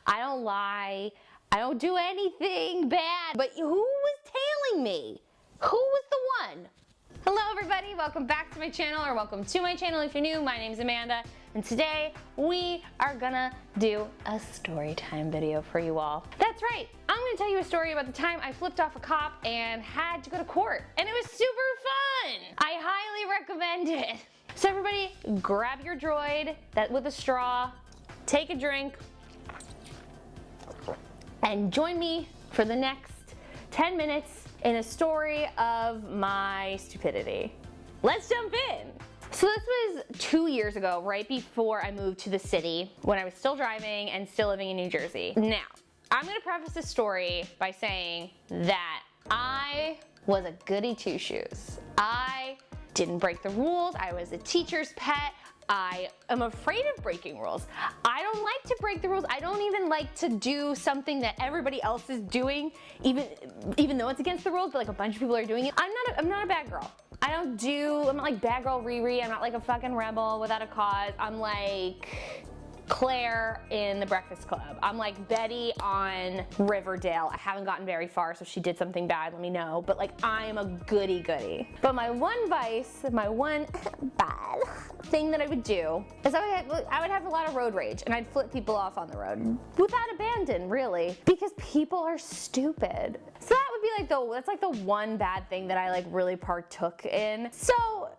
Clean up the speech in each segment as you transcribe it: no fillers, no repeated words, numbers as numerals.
I don't lie. I don't do anything bad. But who was tailing me? Who was the one? Hello everybody, welcome back to my channel, or welcome to my channel if you're new. My name's Amanda, and today we are gonna do a story time video for you all. That's right, I'm gonna tell you a story about the time I flipped off a cop and had to go to court, and it was super fun. I highly recommend it. So everybody, grab your droid with a straw, take a drink, and join me for the next 10 minutes in a story of my stupidity. Let's jump in. So this was 2 years ago, right before I moved to the city, when I was still driving and still living in New Jersey. Now, I'm gonna preface this story by saying that I was a goody two-shoes. I didn't break the rules. I was a teacher's pet. I am afraid of breaking rules. I don't like to break the rules. I don't even like to do something that everybody else is doing, even though it's against the rules, but like a bunch of people are doing it. I'm not a bad girl. I'm not like bad girl Riri. I'm not like a fucking rebel without a cause. I'm like Claire in The Breakfast Club. I'm like Betty on Riverdale. I haven't gotten very far, so if she did something bad, let me know. But like, I am a goody goody. But my one vice, my one bad thing that I would do is I would have a lot of road rage, and I'd flip people off on the road without abandon, really, because people are stupid. So that would be like that's like the one bad thing that I like really partook in. So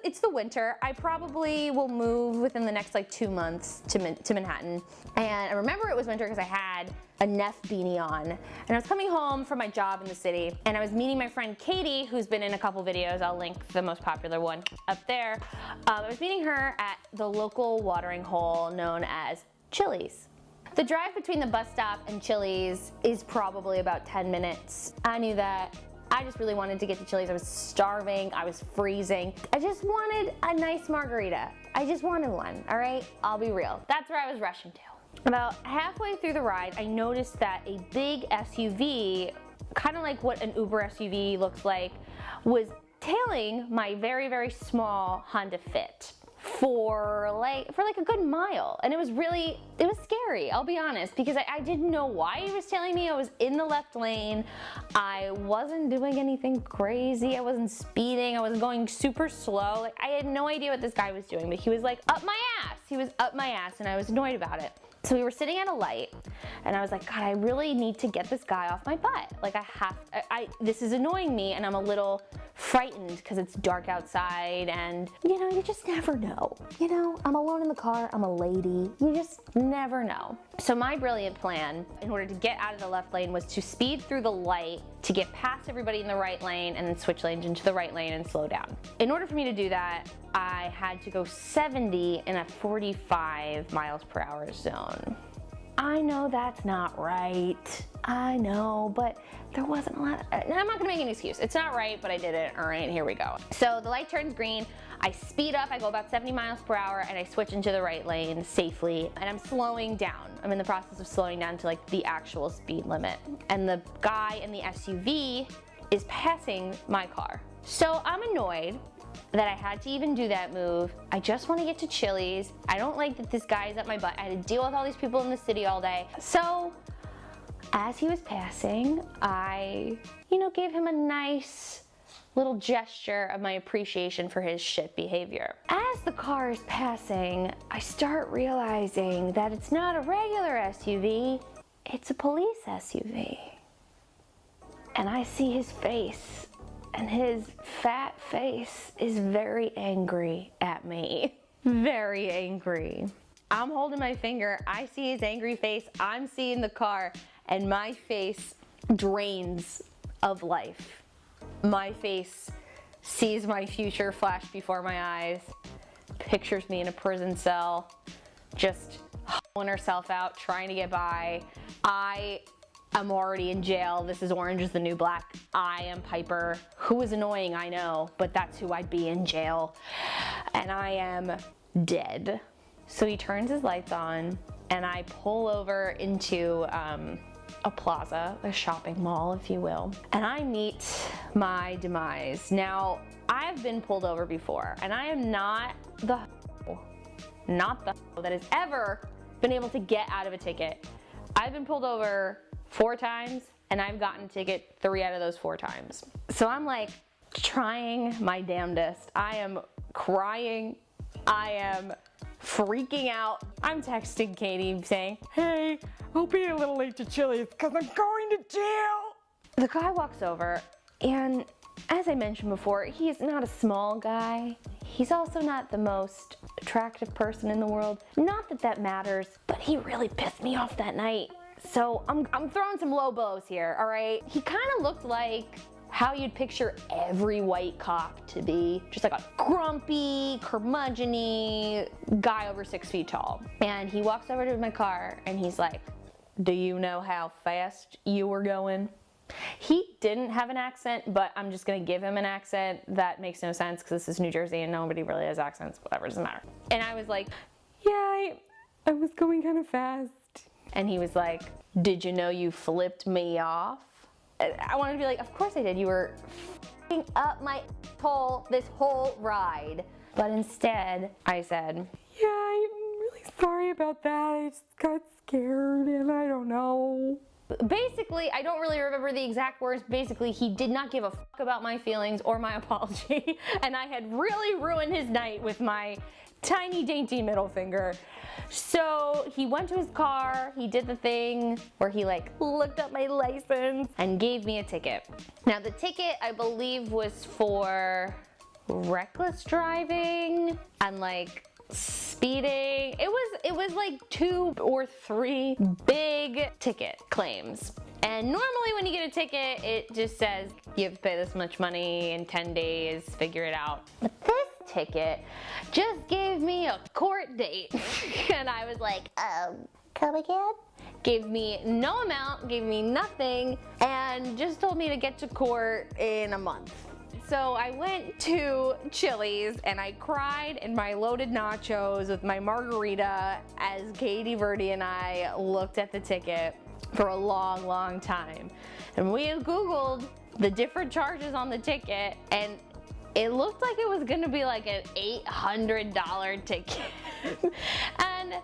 it's the winter. I probably will move within the next like 2 months to Manhattan. And I remember it was winter because I had a Neff beanie on. And I was coming home from my job in the city, and I was meeting my friend Katie, who's been in a couple videos. I'll link the most popular one up there. I was meeting her at the local watering hole known as Chili's. The drive between the bus stop and Chili's is probably about 10 minutes. I knew that. I just really wanted to get to Chili's. I was starving, I was freezing. I just wanted a nice margarita. I just wanted one, all right? I'll be real. That's where I was rushing to. About halfway through the ride, I noticed that a big SUV, kind of like what an Uber SUV looks like, was tailing my very, very small Honda Fit for like a good mile. And it was scary, I'll be honest, because I didn't know why he was tailing me. I was in the left lane. I wasn't doing anything crazy. I wasn't speeding. I wasn't going super slow. Like, I had no idea what this guy was doing, but he was like up my ass. He was up my ass, and I was annoyed about it. So we were sitting at a light, and I was like, God, I really need to get this guy off my butt. Like, this is annoying me, and I'm a little frightened because it's dark outside, and you know, you just never know. You know, I'm alone in the car, I'm a lady. You just never know. So my brilliant plan, in order to get out of the left lane, was to speed through the light to get past everybody in the right lane and then switch lanes into the right lane and slow down. In order for me to do that, I had to go 70 in a 45 miles per hour zone. I know that's not right. I know, but there wasn't a lot. I'm not gonna make an excuse. It's not right, but I did it. All right, here we go. So the light turns green. I speed up. I go about 70 miles per hour, and I switch into the right lane safely. And I'm slowing down. I'm in the process of slowing down to like the actual speed limit. And the guy in the SUV is passing my car. So I'm annoyed that I had to even do that move. I just want to get to Chili's. I don't like that this guy is up my butt. I had to deal with all these people in the city all day. So as he was passing, I, gave him a nice little gesture of my appreciation for his shit behavior. As the car is passing, I start realizing that it's not a regular SUV, it's a police SUV. And I see his face, and his fat face is very angry at me. Very angry. I'm holding my finger, I see his angry face, I'm seeing the car, and my face drains of life. My face sees my future flash before my eyes, pictures me in a prison cell, just hoeing herself out, trying to get by. I'm already in jail. This is Orange is the New Black. I am Piper, who is annoying, I know, but that's who I'd be in jail. And I am dead. So he turns his lights on, and I pull over into a plaza, a shopping mall, if you will, and I meet my demise. Now, I've been pulled over before, and I am not the that has ever been able to get out of a ticket. I've been pulled over 4 times and I've gotten a ticket 3 out of those 4 times. So I'm like trying my damnedest. I am crying. I am freaking out. I'm texting Katie saying, hey, I'll be a little late to Chili's because I'm going to jail. The guy walks over, and as I mentioned before, he is not a small guy. He's also not the most attractive person in the world. Not that that matters, but he really pissed me off that night. So I'm throwing some low blows here, all right? He kind of looked like how you'd picture every white cop to be. Just like a grumpy, curmudgeon-y guy over 6 feet tall. And he walks over to my car and he's like, do you know how fast you were going? He didn't have an accent, but I'm just gonna give him an accent that makes no sense because this is New Jersey and nobody really has accents, whatever, doesn't matter. And I was like, yeah, I was going kind of fast. And he was like, did you know you flipped me off? I wanted to be like, of course I did. You were f***ing up my hole this whole ride. But instead, I said, yeah, I'm really sorry about that. I just got scared and I don't know. Basically, I don't really remember the exact words. Basically, he did not give a fuck about my feelings or my apology. And I had really ruined his night with my tiny, dainty middle finger. So he went to his car, he did the thing where he like looked up my license and gave me a ticket. Now the ticket, I believe, was for reckless driving and like speeding. It was like 2 or 3 big ticket claims. And normally when you get a ticket, it just says you have to pay this much money in 10 days, figure it out. But this ticket just gave me a court date. And I was like, come again? Gave me no amount, gave me nothing, and just told me to get to court in a month. So I went to Chili's and I cried in my loaded nachos with my margarita as Katie Verdi and I looked at the ticket for a long, long time. And we had Googled the different charges on the ticket, and it looked like it was gonna be like an $800 ticket. And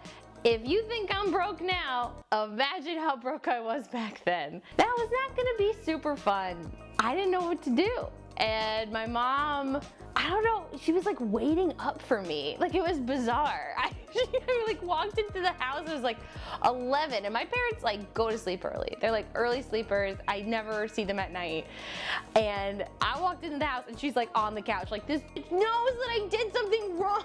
if you think I'm broke now, imagine how broke I was back then. That was not gonna be super fun. I didn't know what to do. And my mom, I don't know, she was like waiting up for me. Like it was bizarre. She like walked into the house, it was like 11, and my parents like go to sleep early. They're like early sleepers. I never see them at night. And I walked into the house and she's like on the couch, like this bitch knows that I did something wrong.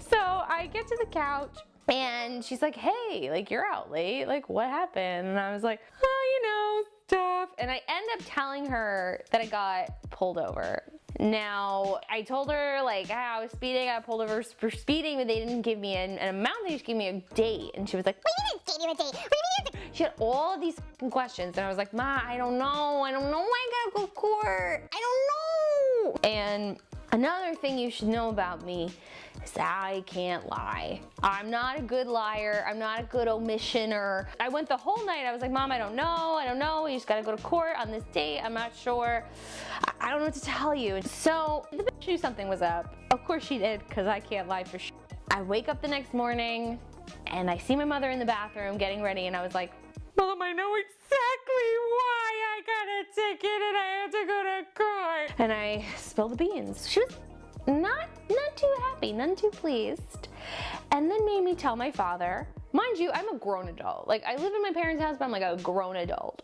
So I get to the couch and she's like, hey, like you're out late, like what happened? And I was like, oh, you know, stuff. And I end up telling her that I got pulled over. Now, I told her like, hey, I was speeding, I got pulled over for speeding, but they didn't give me an amount, they just gave me a date. And she was like, what do you mean gave you a date? What do you mean? She had all of these questions, and I was like, Ma, I don't know, I gotta go to court, I don't know. And another thing you should know about me is that I can't lie. I'm not a good liar. I'm not a good omissioner. I went the whole night. I was like, Mom, I don't know. You just gotta go to court on this date. I'm not sure. I don't know what to tell you. So the bitch knew something was up. Of course she did, because I can't lie for sure. I wake up the next morning and I see my mother in the bathroom getting ready, and I was like, Mom, I know exactly why I got a ticket and I had to go to court. And I spilled the beans. She was not too happy, none too pleased, and then made me tell my father. Mind you, I'm a grown adult. Like, I live in my parents' house, but I'm like a grown adult.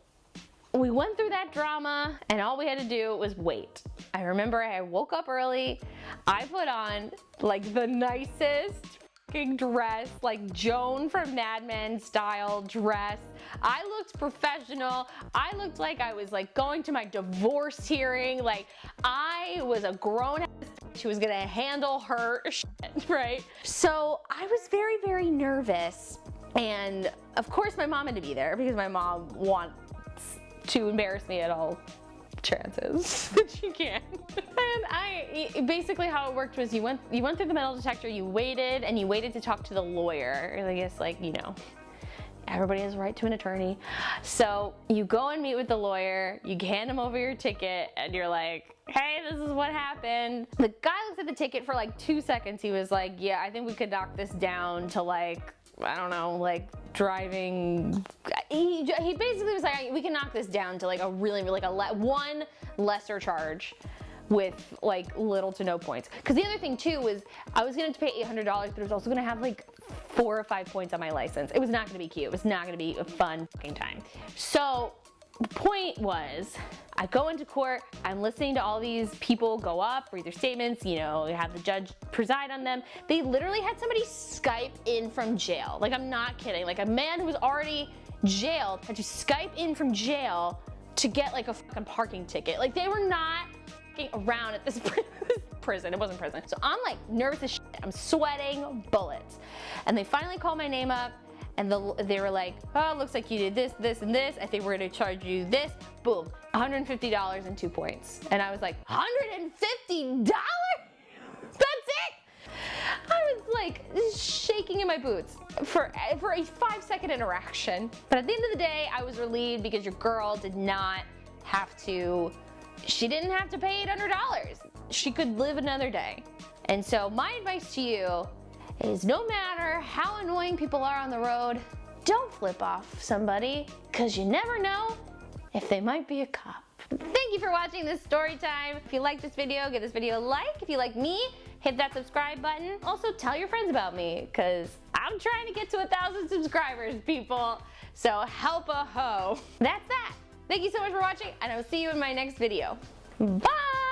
We went through that drama, and all we had to do was wait. I remember I woke up early. I put on like the nicest fucking dress, like Joan from Mad Men style dress. I looked professional. I looked like I was like going to my divorce hearing. Like I was a grown ass. She was gonna handle her shit, right? So I was very, very nervous. And of course my mom had to be there because my mom wants to embarrass me at all chances that she can. And basically how it worked was you went through the metal detector, you waited to talk to the lawyer. I guess, like, you know, everybody has a right to an attorney. So you go and meet with the lawyer, you hand him over your ticket, and you're like, hey, this is what happened. The guy looks at the ticket for like 2 seconds. He was like, yeah, I think we could knock this down to like I don't know, like driving. He basically was like, we can knock this down to like a really, like one lesser charge with like little to no points. Because the other thing too was I was gonna pay $800, but it was also gonna have like 4 or 5 points on my license. It was not gonna be cute. It was not gonna be a fun fucking time. So the point was, I go into court, I'm listening to all these people go up, read their statements, you know, have the judge preside on them. They literally had somebody Skype in from jail. Like, I'm not kidding. Like, a man who was already jailed had to Skype in from jail to get like a fucking parking ticket. Like, they were not around at this prison. It wasn't prison. So I'm like nervous as shit. I'm sweating bullets. And they finally called my name up. And they were like, oh, it looks like you did this, this, and this. I think we're gonna charge you this. Boom, $150 and 2 points. And I was like, $150? That's it? I was like shaking in my boots for a 5-second interaction. But at the end of the day, I was relieved because your girl did not have to, she didn't have to pay $800. She could live another day. And so my advice to you is, no matter how annoying people are on the road, don't flip off somebody, because you never know if they might be a cop. Thank you for watching this story time. If you like this video, give this video a like. If you like me, hit that subscribe button. Also, tell your friends about me, because I'm trying to get to 1,000 subscribers, people. So help a hoe. That's that. Thank you so much for watching, and I will see you in my next video. Bye!